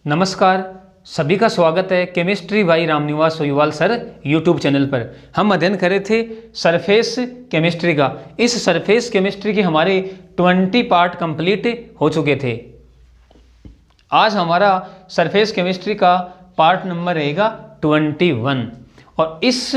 नमस्कार, सभी का स्वागत है chemistry by Ramniwas Soiwal sir YouTube channel पर। हम अध्ययन कर रहे थे सरफेस केमिस्ट्री का। इस सरफेस केमिस्ट्री के हमारे 20 पार्ट कंप्लीट हो चुके थे। आज हमारा सरफेस केमिस्ट्री का पार्ट नंबर रहेगा 21 और इस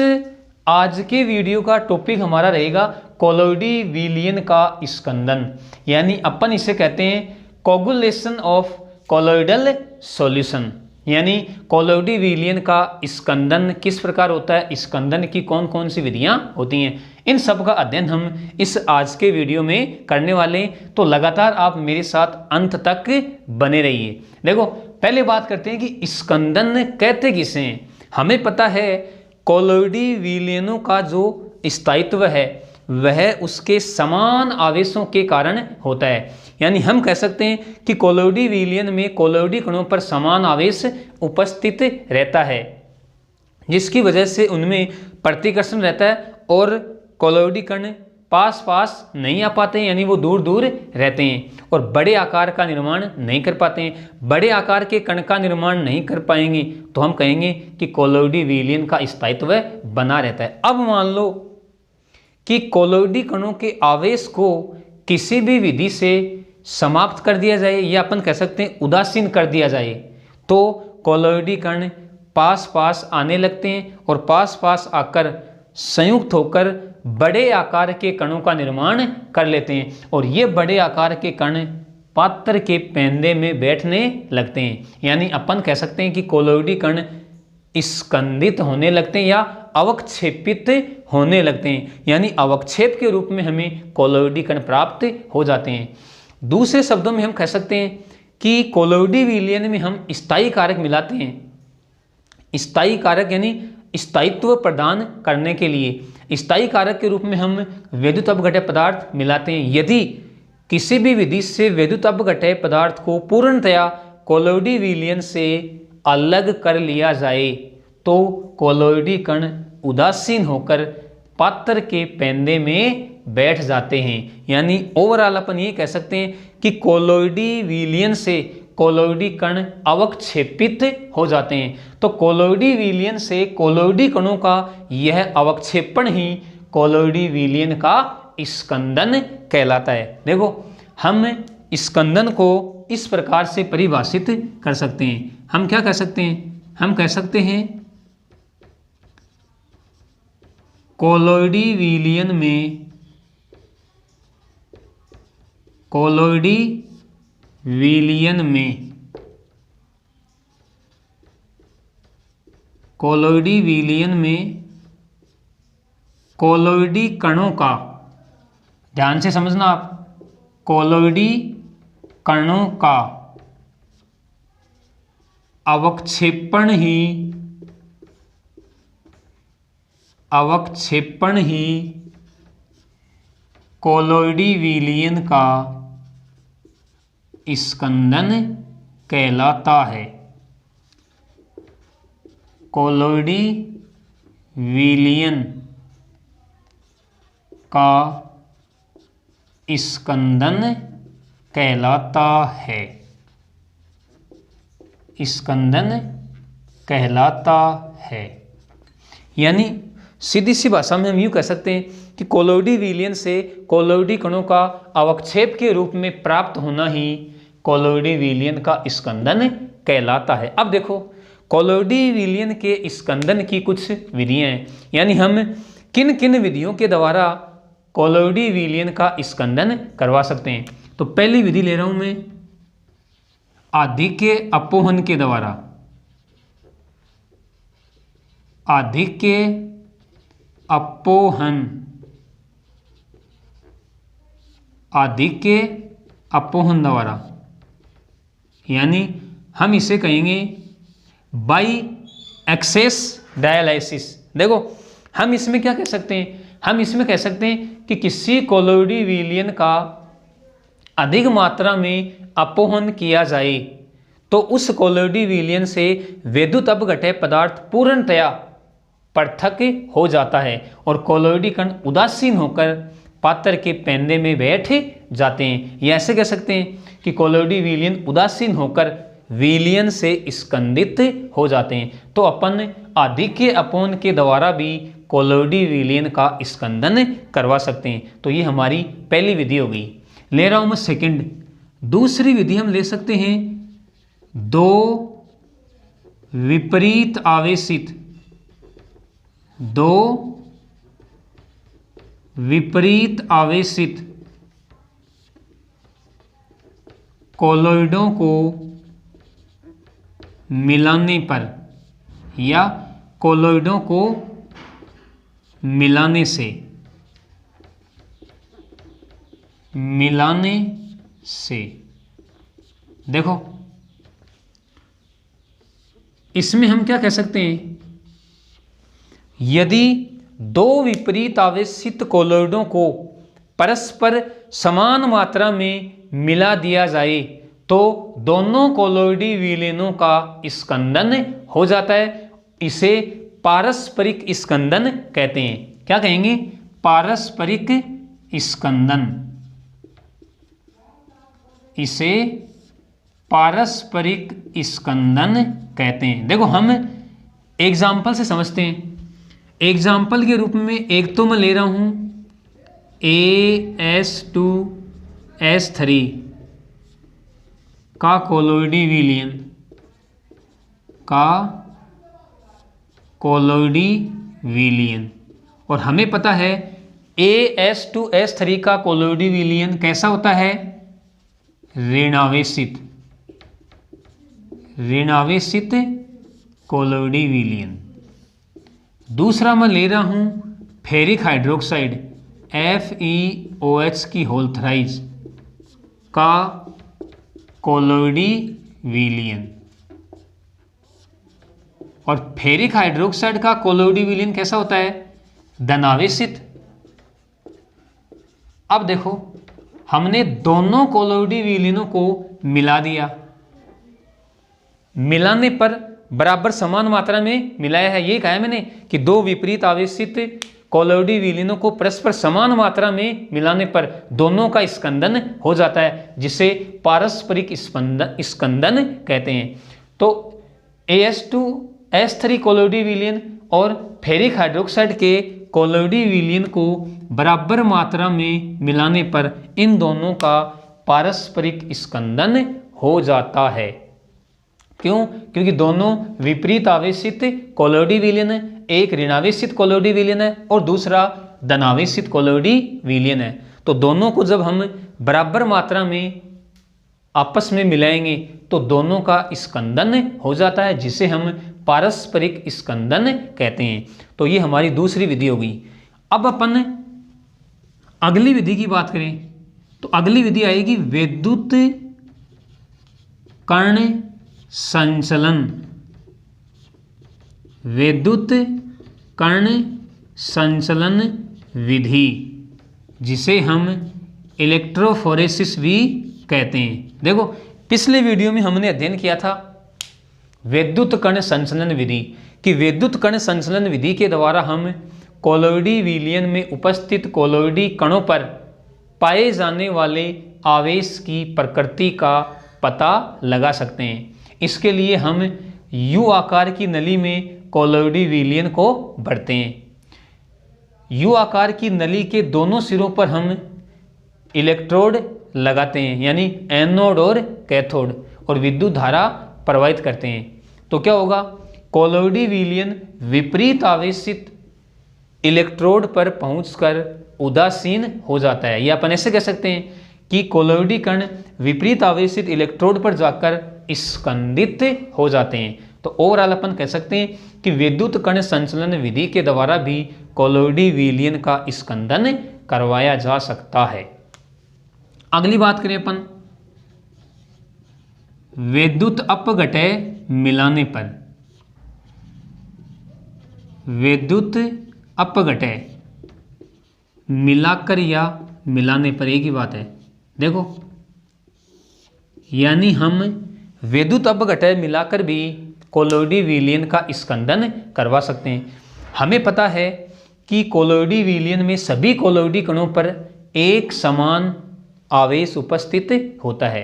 आज के वीडियो का टॉपिक हमारा रहेगा कोलोइडी विलयन का स्कंदन, यानी अपन इसे कहते हैं कोगुलेशन ऑफ कोलोइडल सॉल्यूशन, यानी कोलोइडी विलयन का स्कंदन किस प्रकार होता है, स्कंदन की कौन कौन सी विधियां होती हैं, इन सब का अध्ययन हम इस आज के वीडियो में करने वाले हैं। तो लगातार आप मेरे साथ अंत तक बने रहिए। देखो, पहले बात करते हैं कि स्कंदन कहते किसे हैं। हमें पता है कोलोइडी विलयनों का जो स्थायित्व है वह उसके समान आवेशों के कारण होता है, यानी हम कह सकते हैं कि कोलोइडी विलयन में कोलोइडी कणों पर समान आवेश उपस्थित रहता है, जिसकी वजह से उनमें प्रतिकर्षण रहता है और कोलोइडी कण पास पास नहीं आ पाते हैं, यानी वो दूर दूर रहते हैं और बड़े आकार का निर्माण नहीं कर पाते हैं। बड़े आकार के कण का निर्माण नहीं कर पाएंगे तो हम कहेंगे कि कोलोइडी विलयन का स्थायित्व बना रहता है। अब मान लो कि कोलोइडी कणों के आवेश को किसी भी विधि से समाप्त कर दिया जाए या अपन कह सकते हैं उदासीन कर दिया जाए, तो कोलोइडी कण पास पास आने लगते हैं और पास पास आकर संयुक्त होकर बड़े आकार के कणों का निर्माण कर लेते हैं और ये बड़े आकार के कण पात्र के पेंदे में बैठने लगते हैं, यानी अपन कह सकते हैं कि कोलोइडी कण स्कंदित होने लगते हैं या अवक्षेपित होने लगते हैं, यानी अवक्षेप के रूप में हमें कोलोइडी कण प्राप्त हो जाते हैं। दूसरे शब्दों में हम कह सकते हैं कि कोलोइडी विलयन में हम स्थायी कारक मिलाते हैं। स्थायी कारक यानी स्थायित्व प्रदान करने के लिए स्थायी कारक के रूप में हम वैद्युत अपघट्य पदार्थ मिलाते हैं। यदि किसी भी विधि से वैद्युत अपघट्य पदार्थ को पूर्णतया कोलोइडी विलयन से अलग कर लिया जाए तो कोलोइडी कण उदासीन होकर पात्र के पेंदे में बैठ जाते हैं, यानी ओवरऑल अपन ये कह सकते हैं कि कोलोइडी विलयन से कोलोइडी कण अवक्षेपित हो जाते हैं। तो कोलोइडी विलयन से कोलोइडी कणों का यह अवक्षेपण ही कोलोइडी विलयन का स्कंदन कहलाता है। देखो, हम स्कंदन को इस प्रकार से परिभाषित कर सकते हैं। हम क्या कह सकते हैं? हम कह सकते हैं कोलोइडी विलयन में कोलोइडी विलयन में कोलोइडी कणों का, ध्यान से समझना आप, कोलोइडी कणों का अवक्षेपण ही कोलोइडी विलयन का स्कंदन कहलाता है। कोलोइडी विलयन का स्कंदन कहलाता है। स्कंदन कहलाता है, यानी सीधी सी भाषा में हम यूँ कह सकते हैं कि कोलोइडी विलयन से कोलोइडी कणों का अवक्षेप के रूप में प्राप्त होना ही कोलोइडी विलयन का स्कंदन कहलाता है। अब देखो, कोलोइडी विलयन के स्कंदन की कुछ विधियां हैं, यानी हम किन किन विधियों के द्वारा कोलोइडी विलयन का स्कंदन करवा सकते हैं। तो पहली विधि ले रहा हूं मैं आधिक्य अपोहन के द्वारा। आधिक्य अपोहन, आधिक्य अपोहन द्वारा, यानी हम इसे कहेंगे बाई एक्सेस डायलाइसिस। देखो, हम इसमें क्या कह सकते हैं? हम इसमें कह सकते हैं कि किसी कोलोइडी विलयन का अधिक मात्रा में अपोहन किया जाए तो उस कोलोइडी विलयन से वैद्युत अपघट्य पदार्थ पूर्णतया पृथक हो जाता है और कोलोइडी कण उदासीन होकर पात्र के पेंदे में बैठ जाते हैं। या ऐसे कह सकते हैं कि कोलोइडी विलयन उदासीन होकर विलयन से स्कंदित हो जाते हैं। तो अपन आधिक्य अपोन के द्वारा भी कोलोइडी विलयन का स्कंदन करवा सकते हैं। तो ये हमारी पहली विधि हो गई। ले रहा हूं मैं सेकंड। दूसरी विधि हम ले सकते हैं, दो विपरीत आवेशित कोलोइडों को मिलाने पर या कोलोइडों को मिलाने से देखो, इसमें हम क्या कह सकते हैं, यदि दो विपरीत आवेशित कोलोइडों को परस्पर समान मात्रा में मिला दिया जाए तो दोनों कोलोइडी विलयनों का स्कंदन हो जाता है। इसे पारस्परिक स्कंदन कहते हैं। क्या कहेंगे? पारस्परिक स्कंदन। इसे पारस्परिक स्कंदन कहते हैं। देखो, हम एग्जाम्पल से समझते हैं। एग्जाम्पल के रूप में एक तो मैं ले रहा हूं AS2S3 का कोलोइडी विलयन, और हमें पता है AS2S3 का कोलोइडी विलयन कैसा होता है? ऋणावेशित कोलोइडी विलयन। दूसरा मैं ले रहा हूं फेरिक हाइड्रोक्साइड FeOH की होल थ्राइस का कोलोइडी विलयन, और फेरिक हाइड्रोक्साइड का कोलोइडी विलयन कैसा होता है? धनावेशित। अब देखो, हमने दोनों कोलोइडी विलयनों को मिला दिया। मिलाने पर बराबर समान मात्रा में मिलाया है। ये कहा है मैंने कि दो विपरीत आवेशित कोलोइडी विलयनों को परस्पर समान मात्रा में मिलाने पर दोनों का स्कंदन हो जाता है, जिसे पारस्परिक स्कंदन कहते हैं। तो AS2S3 कोलोइडी विलयन और फेरिक हाइड्रोक्साइड के कोलोइडी विलयन को बराबर मात्रा में मिलाने पर इन दोनों का पारस्परिक स्कंदन हो जाता है। क्यों? क्योंकि दोनों विपरीत आवेशित कोलोइडी विलयन है। एक ऋणावेशित कोलोइडी विलयन है और दूसरा धनावेशित कोलोइडी विलयन है। तो दोनों को जब हम बराबर मात्रा में आपस में मिलाएंगे तो दोनों का स्कंदन हो जाता है, जिसे हम पारस्परिक स्कंदन कहते हैं। तो ये हमारी दूसरी विधि होगी। अब अपन अगली विधि की बात करें तो अगली विधि आएगी विद्युत कर्ण संचलन। विद्युत कर्ण संचलन विधि, जिसे हम इलेक्ट्रोफोरेसिस भी कहते हैं। देखो, पिछले वीडियो में हमने अध्ययन किया था विद्युत कर्ण संचलन विधि कि विद्युत कर्ण संचलन विधि के द्वारा हम कोलोइडी विलयन में उपस्थित कोलोइडी कणों पर पाए जाने वाले आवेश की प्रकृति का पता लगा सकते हैं। इसके लिए हम U आकार की नली में कोलोइडी विलयन को भरते हैं। U आकार की नली के दोनों सिरों पर हम इलेक्ट्रोड लगाते हैं, यानी एनोड और कैथोड, और विद्युत धारा प्रवाहित करते हैं। तो क्या होगा? कोलोइडी विलयन विपरीत आवेशित इलेक्ट्रोड पर पहुंचकर उदासीन हो जाता है। या अपन ऐसे कह सकते हैं कि कोलोइडी कण विपरीत आवेशित इलेक्ट्रोड पर जाकर स्कंदित हो जाते हैं। तो ओवरऑल अपन कह सकते हैं कि विद्युत कण संचलन विधि के द्वारा भी कोलोइडी विलयन का स्कंदन करवाया जा सकता है। अगली बात करें अपन विद्युत अपघटय मिलाने पर। विद्युत अपघटय मिलाकर या मिलाने पर एक ही बात है। देखो, यानी हम विद्युत अपघटय मिलाकर भी कोलोइडी विलयन का स्कंदन करवा सकते हैं। हमें पता है कि कोलोइडी विलयन में सभी कोलोइडी कणों पर एक समान आवेश उपस्थित होता है।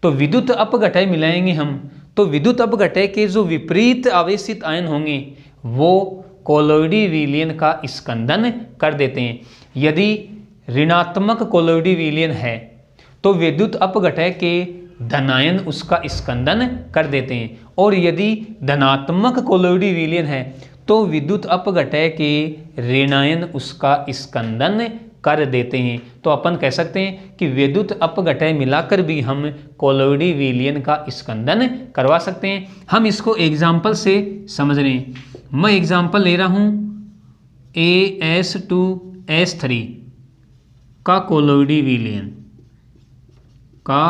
तो विद्युत अपघटय मिलाएंगे हम तो विद्युत अपघटय के जो विपरीत आवेशित आयन होंगे वो कोलोइडी विलयन का स्कंदन कर देते हैं। यदि ऋणात्मक कोलोइडी विलयन है तो विद्युत अपघटय के धनायन उसका स्कंदन कर देते हैं, और यदि धनात्मक कोलोइडी विलयन है तो विद्युत अपघटय के ऋणायन उसका स्कंदन कर देते हैं। तो अपन कह सकते हैं कि विद्युत अपघटय मिलाकर भी हम कोलोइडी विलयन का स्कंदन करवा सकते हैं। हम इसको एग्जाम्पल से समझ रहे हैं। मैं एग्जाम्पल ले रहा हूं AS2S3 का कोलोइडी विलयन का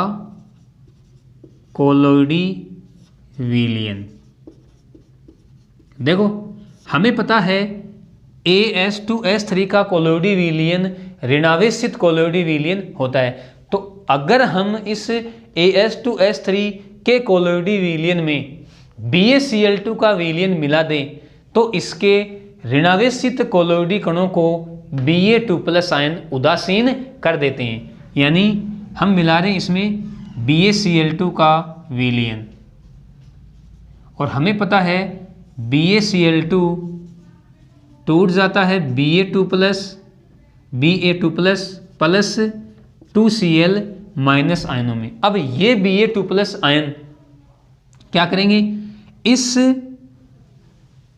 कोलोइडी विलयन। देखो हमें पता है AS2S3 का कोलोइडी विलयन ऋणावेशित कोलोइडी विलयन होता है। तो अगर हम इस AS2S3 के कोलोइडी विलयन में BaCl2 का विलयन मिला दें तो इसके ऋणावेशित कोलोइडी कणों को Ba2+ आयन उदासीन कर देते हैं। यानी हम मिला रहे हैं इसमें BaCl2 का विलयन, और हमें पता है BaCl2 टूट जाता है Ba2+ प्लस 2Cl माइनस आयनों में। अब ये Ba2+ आयन क्या करेंगे, इस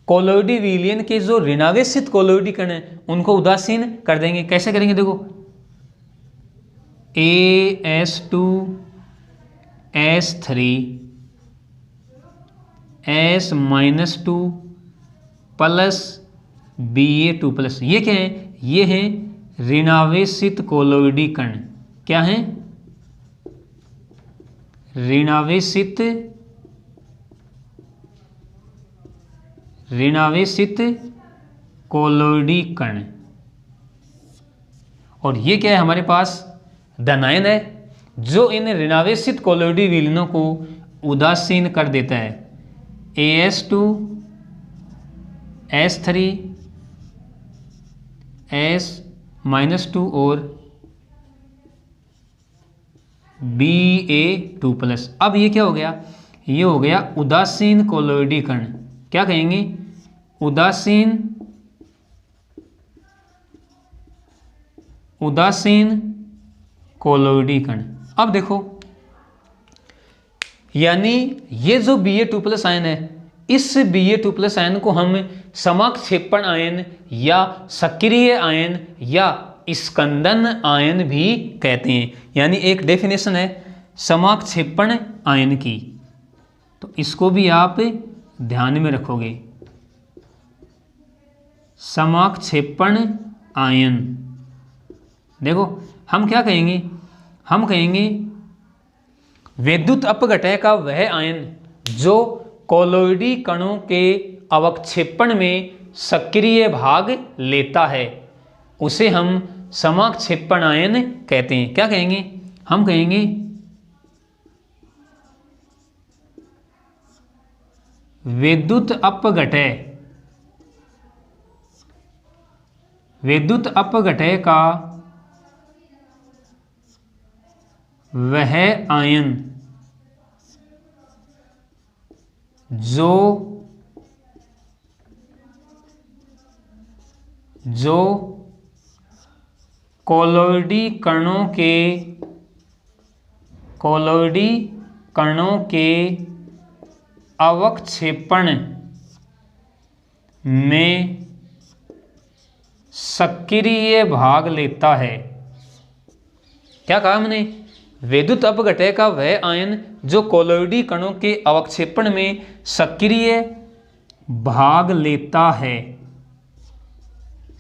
कोलोइडी विलयन के जो ऋणावेशित कोलोइडी कण हैं उनको उदासीन कर देंगे। कैसे करेंगे, देखो AS2S3 S-2 प्लस Ba2+, ये क्या है, ये है ऋणावेशित कोलोइडी कण। क्या है, ऋणावेशित कोलोइडी कण। और ये क्या है, हमारे पास धनायन है जो इन ऋणावेशित कोलोइडी विलयनों को उदासीन कर देता है। AS2S3 S-2 और Ba2+। अब ये क्या हो गया, ये हो गया उदासीन कोलोइडी कण। क्या कहेंगे, उदासीन कोलोइडी कण। अब देखो यानी ये जो Ba2+ आयन है, इस Ba2+ आयन को हम समाक्षेपण आयन या सक्रिय आयन या स्कंदन आयन भी कहते हैं। यानी एक डेफिनेशन है समाक्षेपण आयन की, तो इसको भी आप ध्यान में रखोगे। समाक्षेपण आयन, देखो हम क्या कहेंगे, हम कहेंगे विद्युत अपघटय का वह आयन जो कोलोइडी कणों के अवक्षेपण में सक्रिय भाग लेता है उसे हम समाक्षेपण आयन कहते हैं। क्या कहेंगे, हम कहेंगे विद्युत अपघटय का वह आयन जो कोलोइडी कणों के अवक्षेपण में सक्रिय भाग लेता है। क्या कहा हमने, विद्युत अपघटय का वह आयन जो कोलोइडी कणों के अवक्षेपण में सक्रिय भाग लेता है,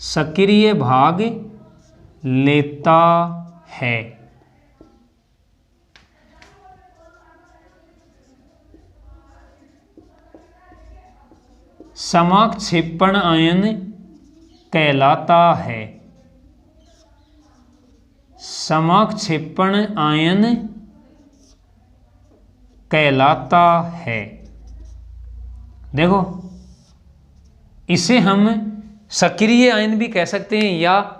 सक्रिय भाग लेता है। समाक्षेपण आयन कहलाता है। समाक्षेपण आयन कहलाता है। देखो इसे हम सक्रिय आयन भी कह सकते हैं या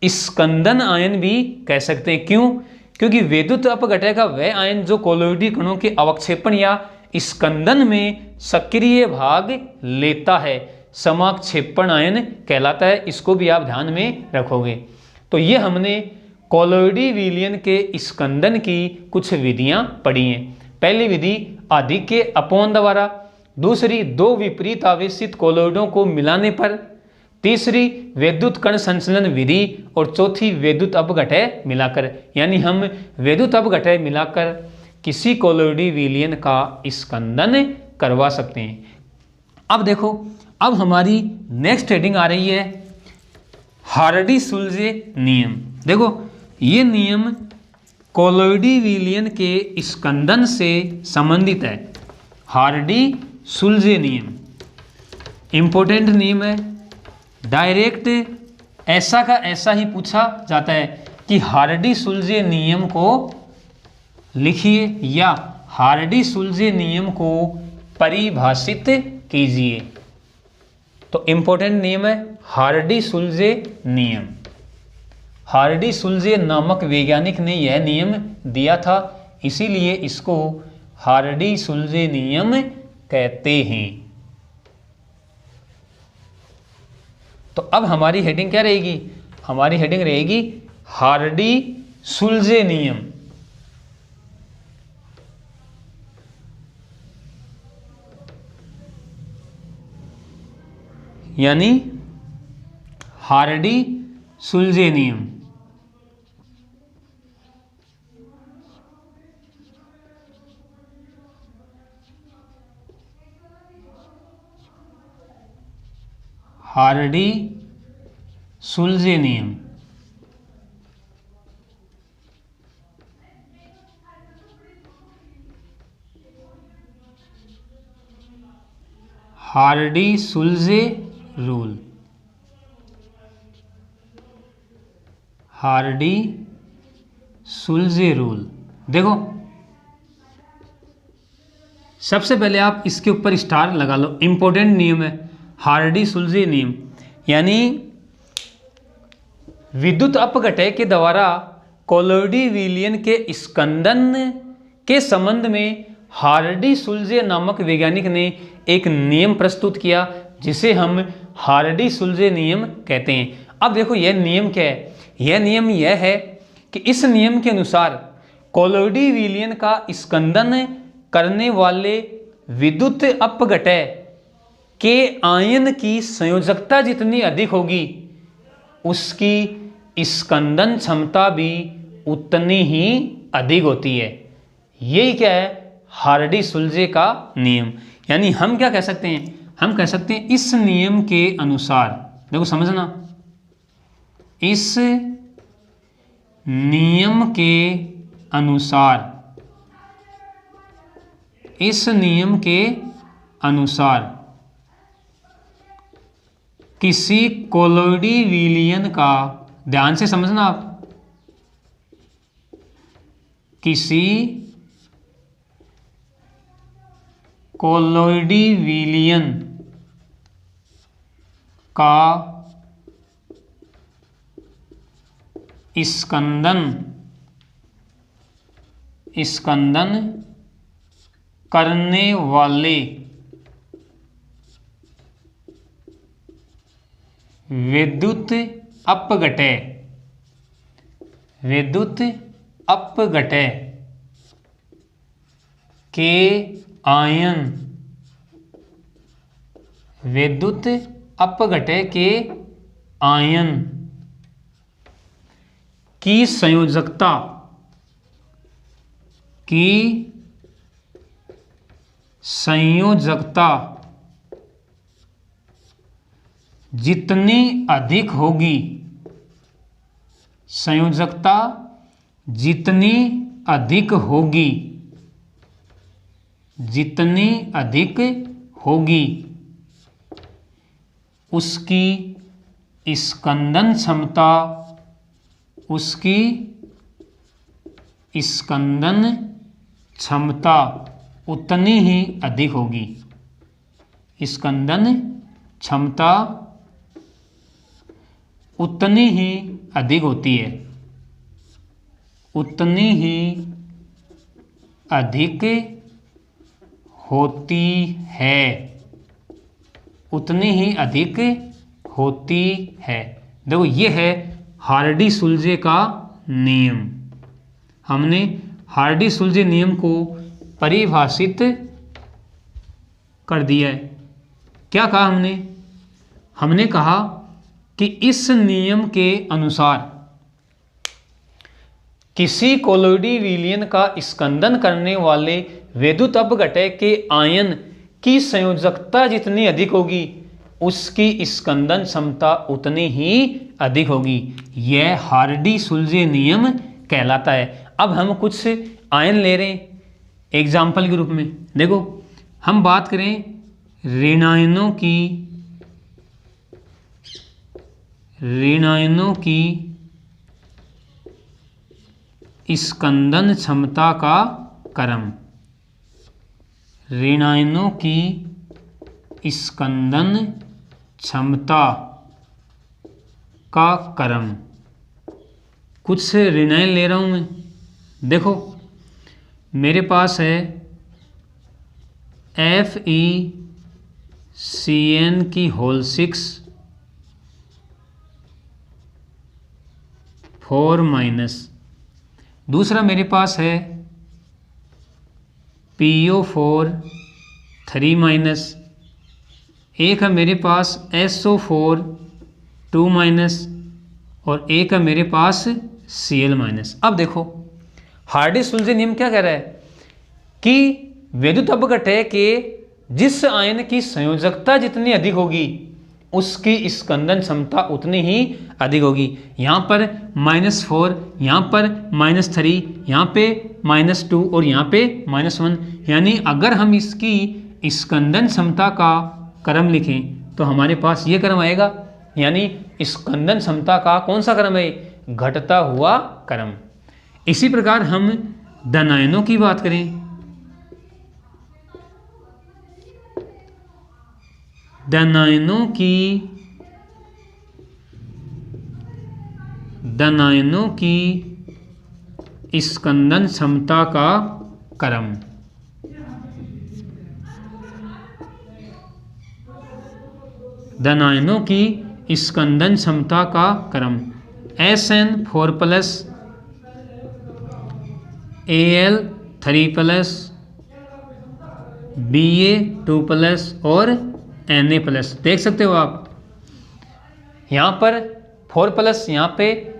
स्कंदन आयन भी कह सकते हैं। क्यों? क्योंकि विद्युत अपघटय का वह आयन जो कोलोइडी कणों के अवक्षेपण या स्कंदन में सक्रिय भाग लेता है, समाक्षेपण आयन कहलाता है। इसको भी आप ध्यान में रखोगे। तो ये हमने कोलोइडी विलयन के स्कंदन की कुछ विधियां पढ़ी हैं। पहली विधि आधिक्य अपोन द्वारा, दूसरी दो विपरीत आवेशित कोलोइडों को मिलाने पर, तीसरी विद्युत कण संचलन विधि और चौथी विद्युत अपघटय मिलाकर। यानी हम विद्युत अपघटय मिलाकर किसी कोलोइडी विलयन का स्कंदन करवा सकते हैं। अब देखो, अब हमारी नेक्स्ट हेडिंग आ रही है हार्डी-सुल्जे नियम। देखो ये नियम कोलोइडी विलयन के स्कंदन से संबंधित है। हार्डी-सुल्जे नियम इंपॉर्टेंट नियम है। डायरेक्ट ऐसा का ऐसा ही पूछा जाता है कि हार्डी-सुल्जे नियम को लिखिए या हार्डी-सुल्जे नियम को परिभाषित कीजिए। तो इंपॉर्टेंट नियम है हार्डी-सुल्जे नियम। हार्डी-सुल्जे नामक वैज्ञानिक ने यह नियम दिया था, इसीलिए इसको हार्डी-सुल्जे नियम कहते हैं। तो अब हमारी हेडिंग क्या रहेगी? हमारी हेडिंग रहेगी हार्डी-सुल्जे नियम। यानी हार्डी-सुल्जे नियम। हार्डी-सुल्जे नियम। हार्डी-सुल्जे रूल। हार्डी-सुल्जे रूल। देखो सबसे पहले आप इसके ऊपर स्टार लगा लो, इंपॉर्टेंट नियम है हार्डी-सुल्जे नियम। यानी विद्युत अपघटय के द्वारा कोलोइडी विलयन के स्कंदन के संबंध में हार्डी-सुल्जे नामक वैज्ञानिक ने एक नियम प्रस्तुत किया, जिसे हम हार्डी-सुल्जे नियम कहते हैं। अब देखो यह नियम क्या है? यह नियम यह है कि इस नियम के अनुसार कोलोइडी विलयन का स्कंदन करने वाले विद्युत अपघटय के आयन की संयोजकता जितनी अधिक होगी, उसकी स्कंदन क्षमता भी उतनी ही अधिक होती है। यही क्या है? हार्डी-सुल्जे का नियम। यानी हम क्या कह सकते हैं? हम कह सकते हैं इस नियम के अनुसार, देखो समझना, इस नियम के अनुसार, इस नियम के अनुसार किसी कोलोइडी विलयन का, ध्यान से समझना आप, किसी कोलोइडी विलयन का स्कंदन करने वाले विद्युत अपघटय के आयन, विद्युत अपघटय के आयन की संयोजकता जितनी अधिक होगी, संयोजकता जितनी अधिक होगी, जितनी अधिक होगी उसकी स्कंदन क्षमता, उसकी स्कंदन क्षमता उतनी ही अधिक होगी। स्कंदन क्षमता उतनी ही अधिक होती है, उतनी ही अधिक होती है, उतनी ही अधिक होती है। देखो ये है हार्डी-सुलजे का नियम। हमने हार्डी-सुलजे नियम को परिभाषित कर दिया है। क्या कहा हमने? हमने कहा कि इस नियम के अनुसार किसी कोलोइडी विलयन का स्कंदन करने वाले वैद्युत अपघटय के आयन की संयोजकता जितनी अधिक होगी उसकी स्कंदन क्षमता उतनी ही अधिक होगी। यह हार्डी-सुलजे नियम कहलाता है। अब हम कुछ आयन ले रहे हैं एग्जाम्पल के रूप में। देखो हम बात करें ऋणायनों की स्कंदन क्षमता का क्रम। ऋणायनों की स्कंदन क्षमता का क्रम। कुछ ऋणायन ले रहा हूं मैं। देखो मेरे पास है FeCN6 4-। दूसरा मेरे पास है PO4 3-। एक है मेरे पास SO4 2-, और एक है मेरे पास Cl-। अब देखो हार्डी-सुलजे नियम क्या कह रहा है कि वैद्युत अपघटय के जिस आयन की संयोजकता जितनी अधिक होगी उसकी स्कंदन क्षमता उतनी ही अधिक होगी। यहाँ पर -4, यहाँ पर -3, यहाँ पे -2 और यहाँ पे -1। यानी अगर हम इसकी स्कंदन क्षमता का क्रम लिखें तो हमारे पास ये क्रम आएगा। यानी स्कंदन क्षमता का कौन सा क्रम है? घटता हुआ क्रम। इसी प्रकार हम धनायनों की बात करें। धनायनों की स्कंदन क्षमता का क्रम। धनायनों की स्कंदन क्षमता का क्रम SN4+, Al3+, Ba2+ और Na+। देख सकते हो आप यहाँ पर 4+, यहाँ पे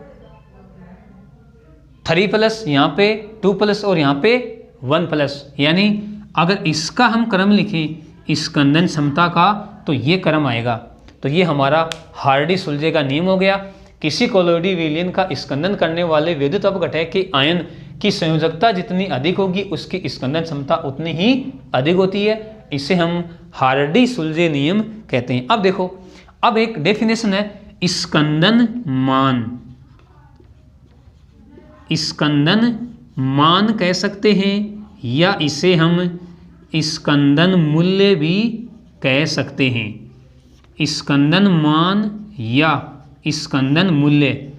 3+, यहाँ पे 2+ और यहाँ पे 1+। यानी अगर इसका हम क्रम लिखें स्कंदन क्षमता का तो ये क्रम आएगा। तो ये हमारा हार्डी-सुलजे का नियम हो गया। किसी कोलोइडी विलयन का स्कंदन करने वाले वैद्युत अपघटय के आयन की संयोजकता जितनी अधिक होगी उसकी स्कंदन क्षमता उतनी ही अधिक होती है। इसे हम हार्डी-सुलजे नियम कहते हैं। अब देखो, अब एक डेफिनेशन है स्कंदन मान। स्कंदन मान कह सकते हैं या इसे हम स्कंदन मूल्य भी कह सकते हैं। स्कंदन मान या स्कंदन मूल्य,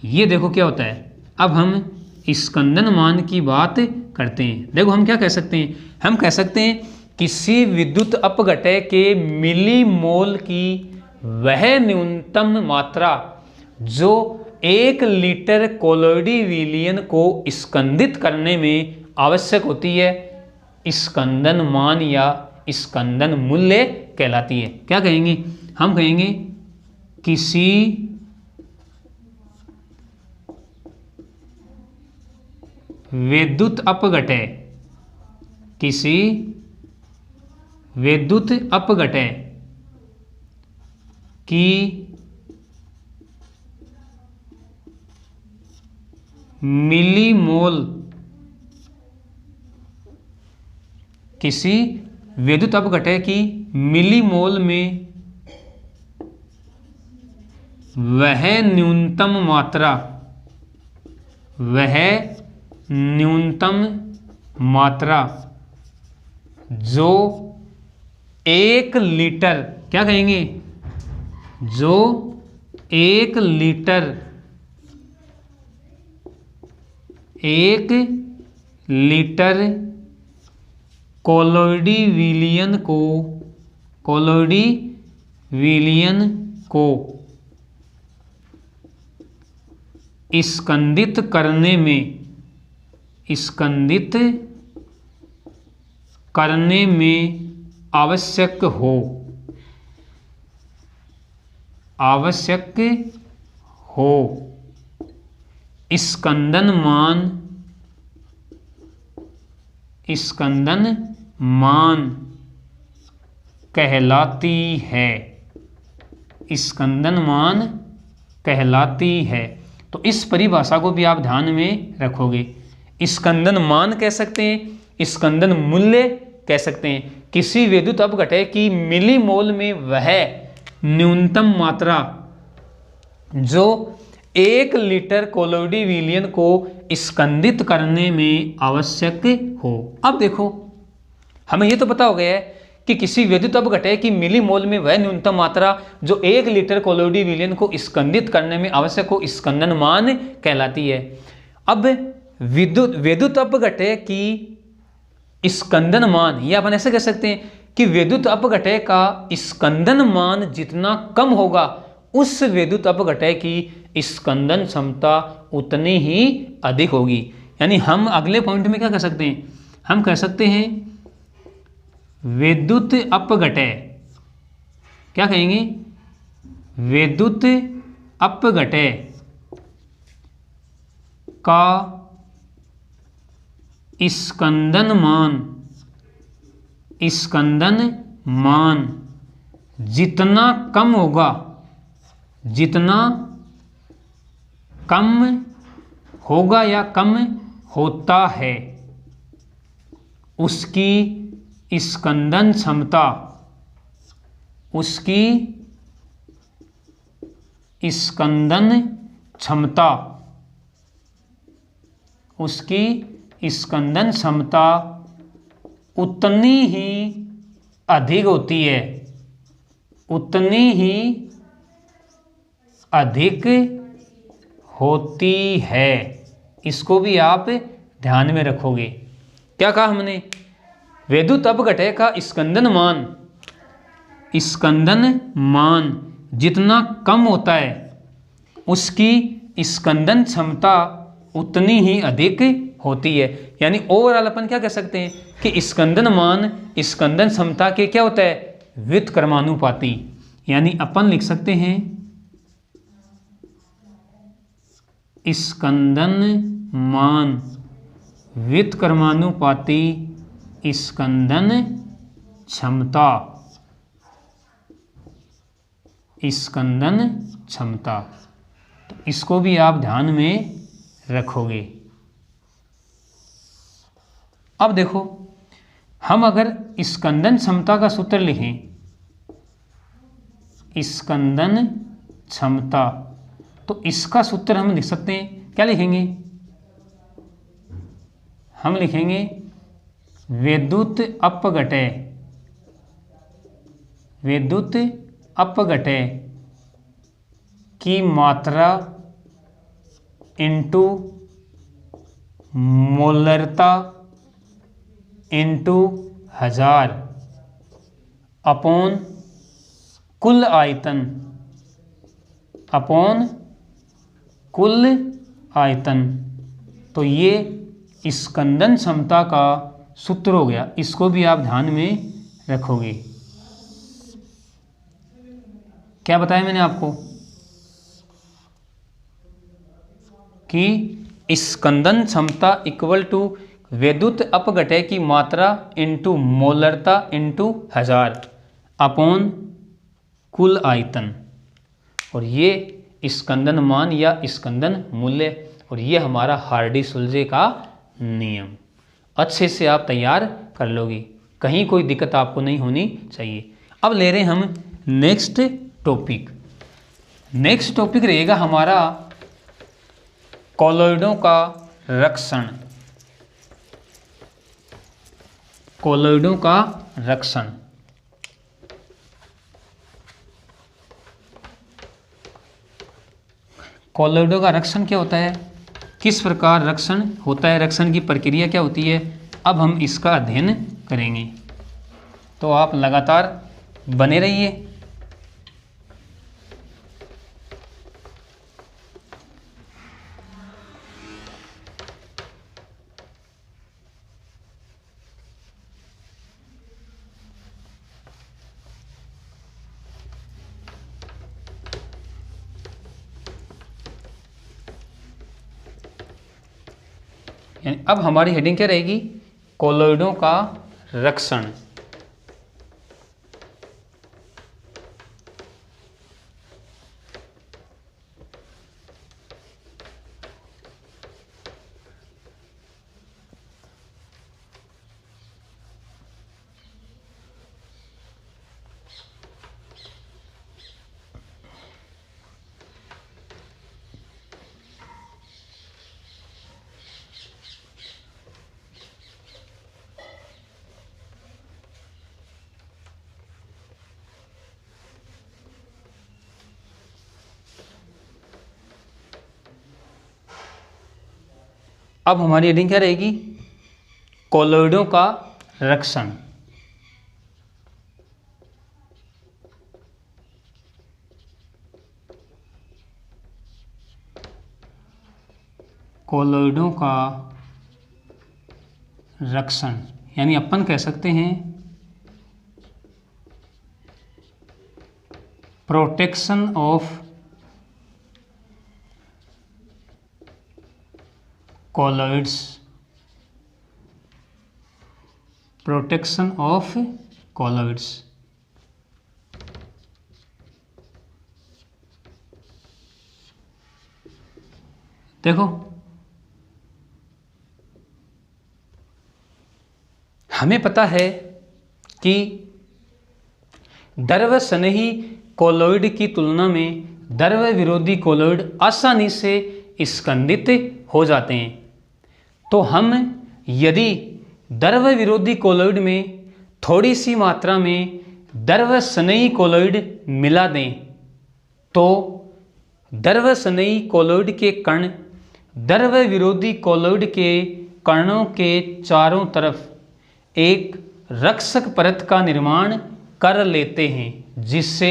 ये देखो क्या होता है। अब हम स्कंदन मान की बात करते हैं। देखो हम क्या कह सकते हैं? हम कह सकते हैं किसी विद्युत अपघटय के मिलीमोल की वह न्यूनतम मात्रा जो 1 लीटर कोलोइडी विलयन को स्कंदित करने में आवश्यक होती है स्कंदन मान या स्कंदन मूल्य कहलाती है। क्या कहेंगे? हम कहेंगे किसी विद्युत अपघटय की मिलीमोल, किसी विद्युत अपघटय की मिलीमोल में वह न्यूनतम मात्रा जो 1 लीटर, क्या कहेंगे? जो 1 लीटर कोलोइडी विलियन को स्कंदित करने में आवश्यक हो स्कंदन मान कहलाती है। स्कंदन मान कहलाती है। तो इस परिभाषा को भी आप ध्यान में रखोगे। स्कंदन मान कह सकते हैं, स्कंदन मूल्य कह सकते हैं। किसी विद्युत अपघटय की मिलीमोल में वह न्यूनतम मात्रा जो 1 लीटर कोलोइडी विलयन को स्कंदित करने में आवश्यक हो। अब देखो, हमें यह तो पता हो गया है कि किसी विद्युत अपघटय की मिलीमोल में वह न्यूनतम मात्रा जो 1 लीटर कोलोइडी विलयन को स्कंदित करने में आवश्यक हो स्कंदन मान कहलाती है। अब विद्युत अपघटय की स्कंदन मान, या अपन ऐसे कह सकते हैं कि विद्युत अपघटय का स्कंदन मान जितना कम होगा उस विद्युत अपघटय की स्कंदन क्षमता उतनी ही अधिक होगी। यानी हम अगले पॉइंट में क्या कह सकते हैं, हम कह सकते हैं विद्युत अपघटय, क्या कहेंगे, विद्युत अपघटय का स्कंदन मान जितना कम होगा, या कम होता है, उसकी स्कंदन क्षमता उतनी ही अधिक होती है, इसको भी आप ध्यान में रखोगे। क्या कहा हमने, विद्युत अपघटय का स्कंदन मान जितना कम होता है उसकी स्कंदन क्षमता उतनी ही अधिक होती है। यानी ओवरऑल अपन क्या कह सकते हैं कि स्कंदन मान स्कंदन क्षमता के क्या होता है, व्युत्क्रमानुपाती। यानी अपन लिख सकते हैं स्कंदन मान व्युत्क्रमानुपाती स्कंदन क्षमता। तो इसको भी आप ध्यान में रखोगे। अब देखो, हम अगर स्कंदन क्षमता का सूत्र लिखें, स्कंदन क्षमता, तो इसका सूत्र हम लिख सकते हैं, क्या लिखेंगे, हम लिखेंगे विद्युत अपघटय की मात्रा इंटू मोलरता इंटू 1000 अपॉन कुल आयतन। तो ये स्कंदन क्षमता का सूत्र हो गया। इसको भी आप ध्यान में रखोगे। क्या बताया मैंने आपको कि स्कंदन क्षमता इक्वल टू विद्युत अपघटय की मात्रा इंटू मोलरता इंटू 1000 अपॉन कुल आयतन, और ये स्कंदन मान या स्कंदन मूल्य, और ये हमारा हार्डी-सुलजे का नियम। अच्छे से आप तैयार कर लोगे, कहीं कोई दिक्कत आपको नहीं होनी चाहिए। अब ले रहे हैं हम नेक्स्ट टॉपिक। नेक्स्ट टॉपिक रहेगा हमारा कोलोइडों का रक्षण। कोलोइडों का रक्षण, कोलोइडों का रक्षण क्या होता है, किस प्रकार रक्षण होता है, रक्षण की प्रक्रिया क्या होती है, अब हम इसका अध्ययन करेंगे। तो आप लगातार बने रहिए। यानी अब हमारी हेडिंग क्या रहेगी? कोलॉइडों का रक्षण। अब हमारी हेडिंग क्या रहेगी? कोलॉइडों का रक्षण। कोलॉइडों का रक्षण यानी अपन कह सकते हैं protection of colloids, protection of colloids। देखो हमें पता है कि द्रव स्नेही कोलॉइड की तुलना में द्रव विरोधी कोलॉइड आसानी से स्कंदित हो जाते हैं। तो हम यदि द्रव विरोधी कोलॉइड में थोड़ी सी मात्रा में द्रव स्नेही कोलॉइड मिला दें तो द्रव स्नेही कोलॉइड के कण द्रव विरोधी कोलॉइड के कणों के चारों तरफ एक रक्षक परत का निर्माण कर लेते हैं, जिससे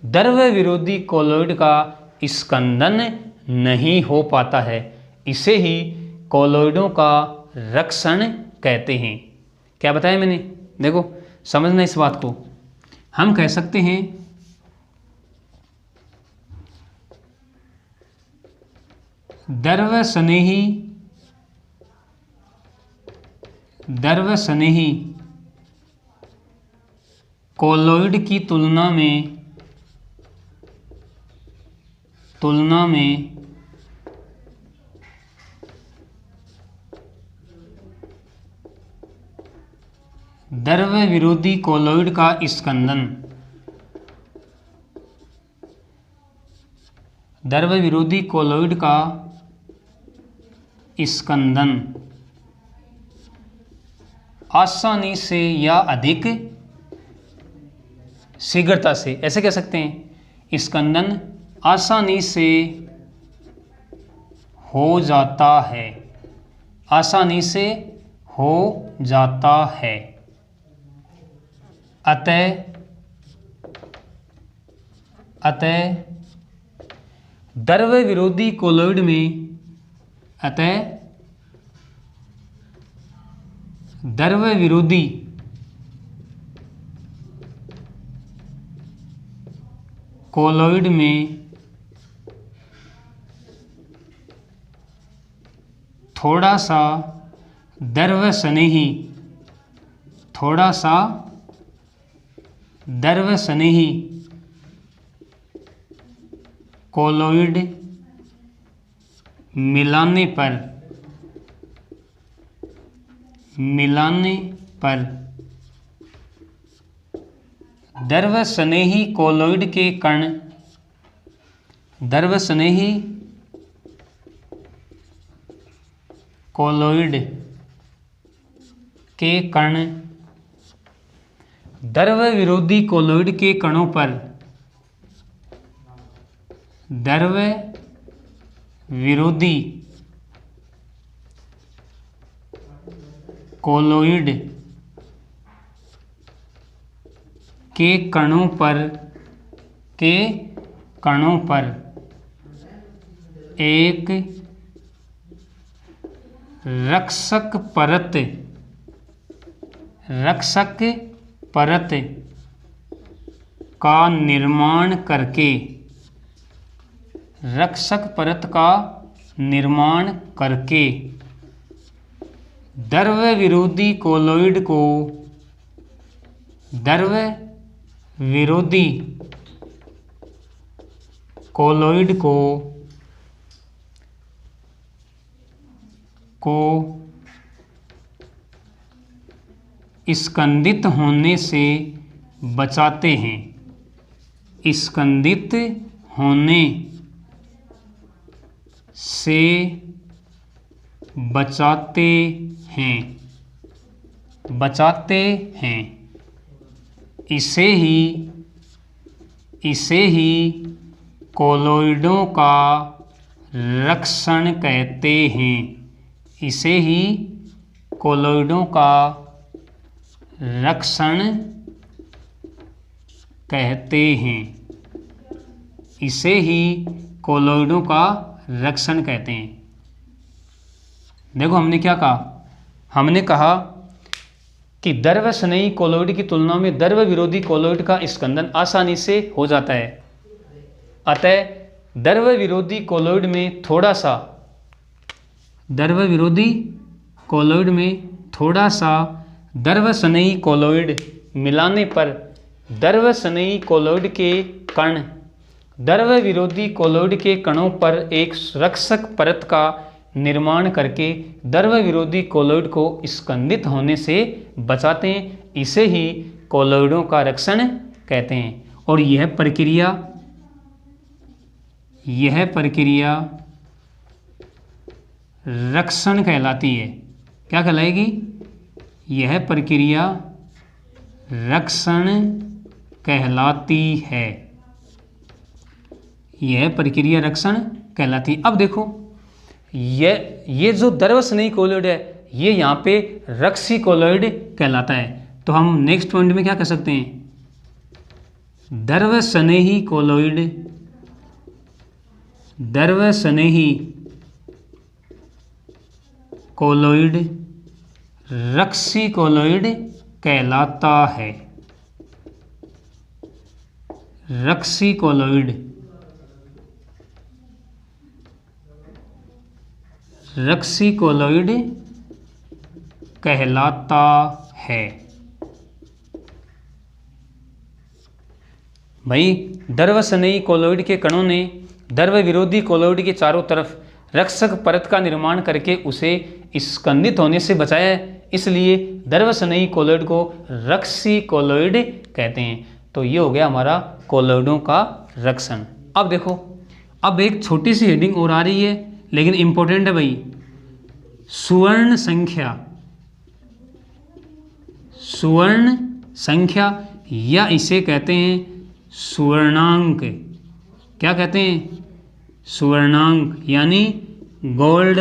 द्रव विरोधी कोलॉइड का स्कंदन नहीं हो पाता है। इसे ही कोलॉइडों का रक्षण कहते हैं। क्या बताया मैंने? देखो समझना इस बात को। हम कह सकते हैं द्रव स्नेही कोलॉइड की तुलना में द्रव विरोधी कोलॉइड का स्कंदन द्रव विरोधी कोलॉइड का स्कंदन आसानी से या अधिक शीघ्रता से, ऐसे कह सकते हैं, स्कंदन आसानी से हो जाता है, आसानी से हो जाता है। अतः द्रव विरोधी कोलॉइड में द्रव विरोधी कोलॉइड में थोड़ा सा द्रव स्नेही कोलॉइड मिलाने पर द्रव स्नेही कोलॉइड के कण द्रव स्नेही कोलॉइड के कण द्रव विरोधी कोलॉइड के कणों पर द्रव विरोधी कोलॉइड के कणों पर एक रक्षक परत का निर्माण करके द्रव विरोधी कोलॉइड को स्कंदित होने से बचाते हैं। स्कंदित होने से बचाते हैं। इसे ही कोलॉइडों का रक्षण कहते हैं। इसे ही कोलॉइडों का रक्षण कहते हैं। इसे ही कोलॉइडों का रक्षण कहते हैं। देखो हमने क्या कहा, हमने कहा कि द्रव स्नेही कोलॉइड की तुलना में द्रव विरोधी कोलॉइड का स्कंदन आसानी से हो जाता है। अतः द्रव विरोधी कोलॉइड में थोड़ा सा द्रव स्नेही कोलॉइड मिलाने पर द्रव स्नेही कोलॉइड के कण द्रव विरोधी कोलॉइड के कणों पर एक रक्षक परत का निर्माण करके द्रव विरोधी कोलॉइड को स्कंदित होने से बचाते हैं। इसे ही कोलॉइडों का रक्षण कहते हैं। और यह प्रक्रिया रक्षण कहलाती है। क्या कहलाएगी? यह प्रक्रिया रक्षण कहलाती है। यह प्रक्रिया रक्षण कहलाती है। अब देखो ये जो द्रव स्नेही कोलॉइड है ये यहाँ पे रक्षी कोलॉइड कहलाता है। तो हम नेक्स्ट पॉइंट में क्या कह सकते हैं? द्रव स्नेही कोलॉइड रक्षी कोलॉइड कहलाता है। रक्षी कोलॉइड कहलाता है। भाई द्रव स्नेही कोलॉइड के कणों ने द्रव विरोधी कोलॉइड के चारों तरफ रक्षक परत का निर्माण करके उसे स्कंदित होने से बचाया है। इसलिए द्रव स्नेही कोलॉइड को रक्षी कोलॉइड कहते हैं। तो ये हो गया हमारा कोलॉइडों का रक्षण। अब देखो, अब एक छोटी सी हेडिंग और आ रही है लेकिन इंपॉर्टेंट है भाई। सुवर्ण संख्या या इसे कहते हैं सुवर्णांक। क्या कहते हैं? सुवर्णांक यानी गोल्ड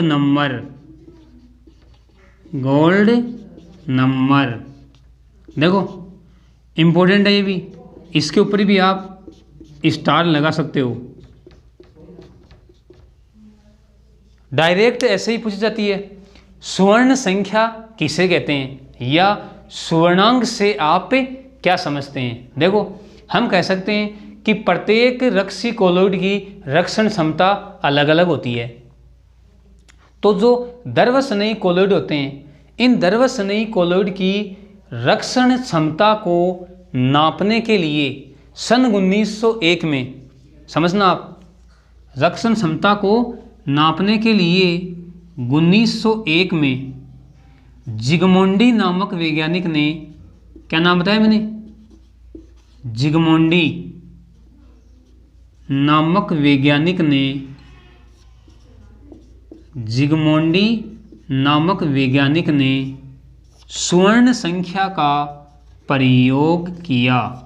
नंबर। देखो इंपॉर्टेंट है ये भी, इसके ऊपर भी आप स्टार लगा सकते हो। डायरेक्ट ऐसे ही पूछी जाती है, सुवर्ण संख्या किसे कहते हैं या सुवर्णांक से आप क्या समझते हैं। देखो हम कह सकते हैं कि प्रत्येक रक्षी कोलॉइड की रक्षण क्षमता अलग अलग होती है। तो जो द्रव स्नेही कोलॉइड होते हैं, इन द्रव स्नेही कोलॉइड की रक्षण क्षमता को नापने के लिए सन 1901 में, समझना आप, रक्षण क्षमता को नापने के लिए 1901 में जिगमोंडी नामक वैज्ञानिक ने, क्या नाम बताया मैंने? जिगमोंडी नामक वैज्ञानिक ने सुवर्ण संख्या का प्रयोग किया।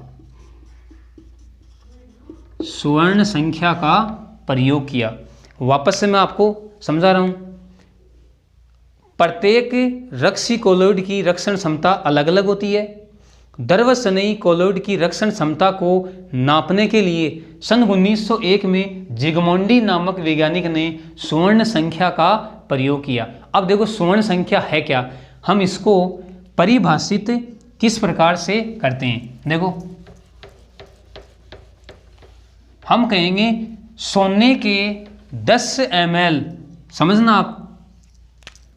सुवर्ण संख्या का प्रयोग किया। वापस से मैं आपको समझा रहा हूं। प्रत्येक रक्षी कोलॉइड की रक्षण क्षमता अलग अलग होती है। द्रवसनयी कोलॉइड की रक्षण क्षमता को नापने के लिए सन 1901 में जिगमोंडी नामक वैज्ञानिक ने स्वर्ण संख्या का प्रयोग किया। अब देखो स्वर्ण संख्या है क्या, हम इसको परिभाषित किस प्रकार से करते हैं। देखो हम कहेंगे सोने के 10 ml, समझना आप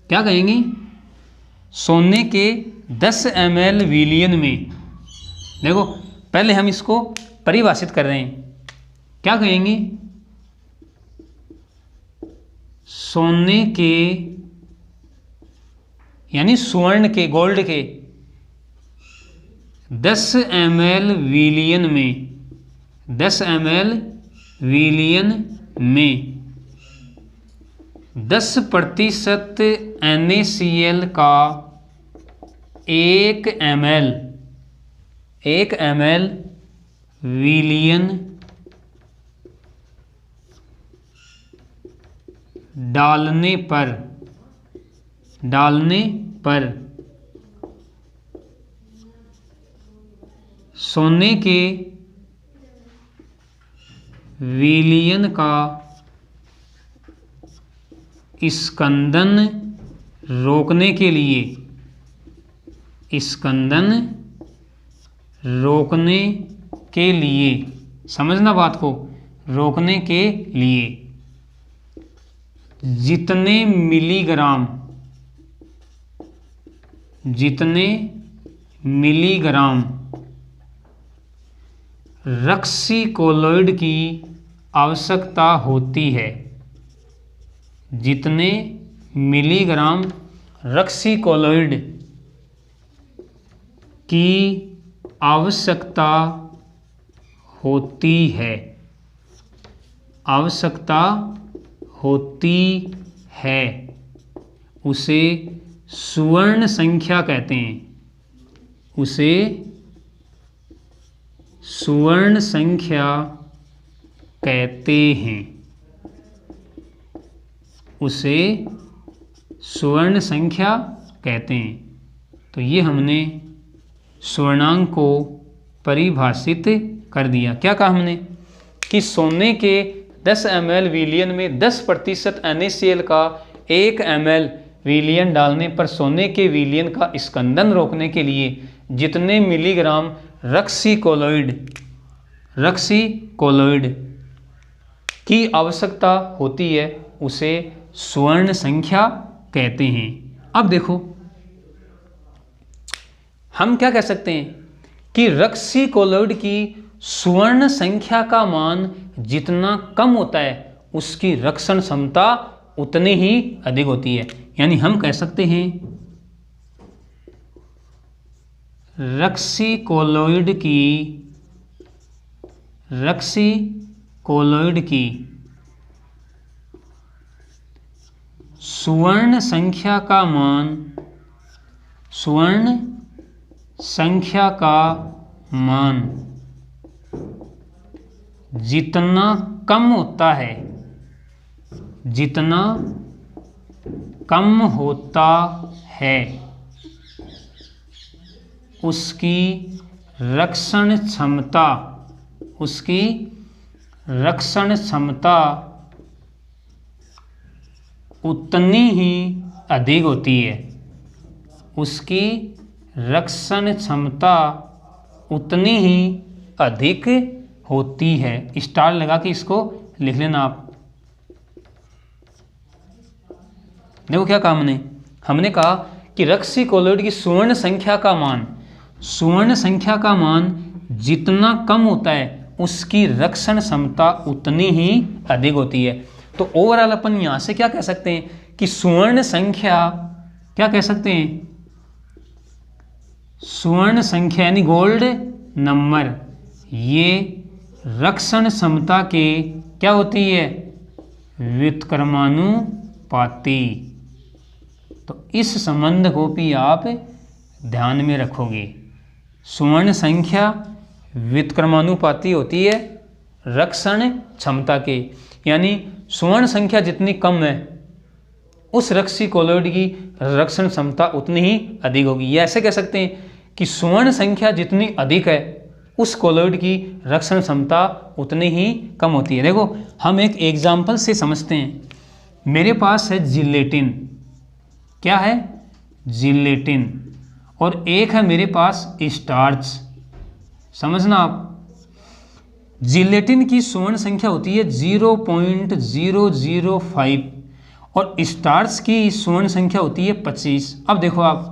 क्या कहेंगे, सोने के 10 ml विलियन में। देखो पहले हम इसको परिभाषित कर रहे हैं, क्या कहेंगे, सोने के यानी स्वर्ण के, गोल्ड के 10 ml विलियन में, 10 ml विलियन में 10% NaCl का 1 ml विलियन डालने पर सोने के विलयन का स्कंदन रोकने के लिए, स्कंदन रोकने के लिए, समझना बात को, रोकने के लिए जितने मिलीग्राम रक्सीकोलोइड की आवश्यकता होती है, जितने मिलीग्राम रक्सीकोलोइड की आवश्यकता होती है, उसे स्वर्ण संख्या कहते हैं, उसे स्वर्ण संख्या कहते हैं, उसे स्वर्ण संख्या कहते हैं। तो ये हमने स्वर्णांक को परिभाषित कर दिया। क्या कहा हमने कि सोने के 10 ml विलियन में 10% NaCl का 1 ml विलियन डालने पर सोने के विलियन का स्कंदन रोकने के लिए जितने मिलीग्राम रक्सीकोलोइड की आवश्यकता होती है उसे स्वर्ण संख्या कहते हैं। अब देखो हम क्या कह सकते हैं कि रक्सीकोलोइड की स्वर्ण संख्या का मान जितना कम होता है उसकी रक्षण क्षमता उतनी ही अधिक होती है। यानी हम कह सकते हैं रक्सीकोलोइड की स्वर्ण संख्या का मान जितना कम होता है उसकी रक्षण क्षमता उतनी ही अधिक होती है, उसकी रक्षण क्षमता उतनी ही अधिक होती है। स्टार लगा के इसको लिख लेना आप। देखो क्या कहा हमने कहा कि रक्सीकोलोइड की स्वर्ण संख्या का मान जितना कम होता है उसकी रक्षण क्षमता उतनी ही अधिक होती है। तो ओवरऑल अपन यहां से क्या कह सकते हैं कि स्वर्ण संख्या, क्या कह सकते हैं, स्वर्ण संख्या यानी गोल्ड नंबर, ये रक्षण क्षमता के क्या होती है, व्युत्क्रमानुपाती। तो इस संबंध को भी आप ध्यान में रखोगे। स्वर्ण संख्या व्युत्क्रमानुपाती होती है रक्षण क्षमता के, यानी स्वर्ण संख्या जितनी कम है उस रक्सीकोलोइड की रक्षण क्षमता उतनी ही अधिक होगी। ये ऐसे कह सकते हैं कि स्वर्ण संख्या जितनी अधिक है उस कोलॉइड की रक्षण क्षमता उतनी ही कम होती है। देखो हम एक एग्जाम्पल से समझते हैं। मेरे पास है जिलेटिन, क्या है? जिलेटिन। और एक है मेरे पास स्टार्च। समझना आप, जिलेटिन की स्वर्ण संख्या होती है 0.005 और स्टार्च की स्वर्ण संख्या होती है 25। अब देखो आप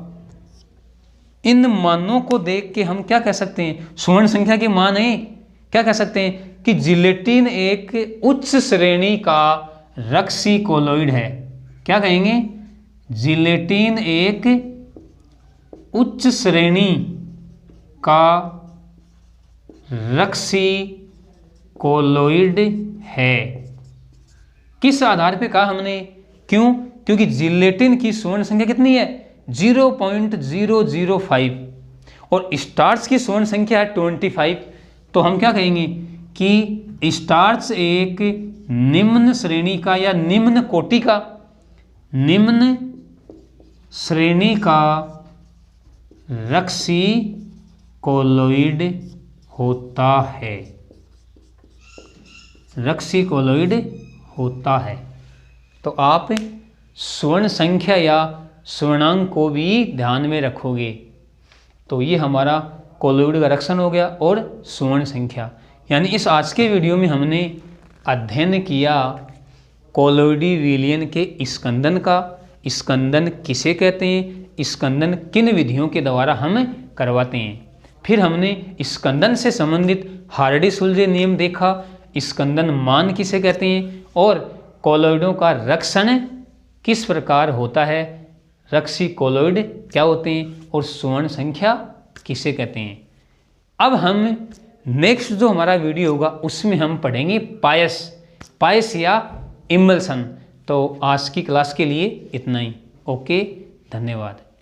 इन मानों को देख के हम क्या कह सकते हैं? स्वर्ण संख्या के मान है, क्या कह सकते हैं कि जिलेटिन एक उच्च श्रेणी का रक्सी कोलॉइड है। क्या कहेंगे? जिलेटिन एक उच्च श्रेणी का रक्सी कोलॉइड है। किस आधार पे कहा हमने? क्यों? क्योंकि जिलेटिन की स्वर्ण संख्या कितनी है? 0.005 और स्टार्च की स्वर्ण संख्या है 25। तो हम क्या कहेंगे कि स्टार्च एक निम्न श्रेणी का या निम्न कोटि का, निम्न श्रेणी का रक्सी कोलॉइड होता है। रक्सी कोलॉइड होता है। तो आप स्वर्ण संख्या या स्वर्णांक को भी ध्यान में रखोगे। तो ये हमारा कोलॉइड का रक्षण हो गया और स्वर्ण संख्या। यानी इस आज के वीडियो में हमने अध्ययन किया कोलॉइडी विलयन के स्कंदन का। स्कंदन किसे कहते हैं, स्कंदन किन विधियों के द्वारा हम करवाते हैं। फिर हमने स्कंदन से संबंधित हार्डी-सुलजे नियम देखा, स्कंदन मान किसे कहते हैं और कोलॉइडों का रक्षण किस प्रकार होता है, रक्सी कोलॉइड क्या होते हैं और स्वर्ण संख्या किसे कहते हैं। अब हम नेक्स्ट जो हमारा वीडियो होगा उसमें हम पढ़ेंगे पायस या इमल्सन। तो आज की क्लास के लिए इतना ही। ओके, धन्यवाद।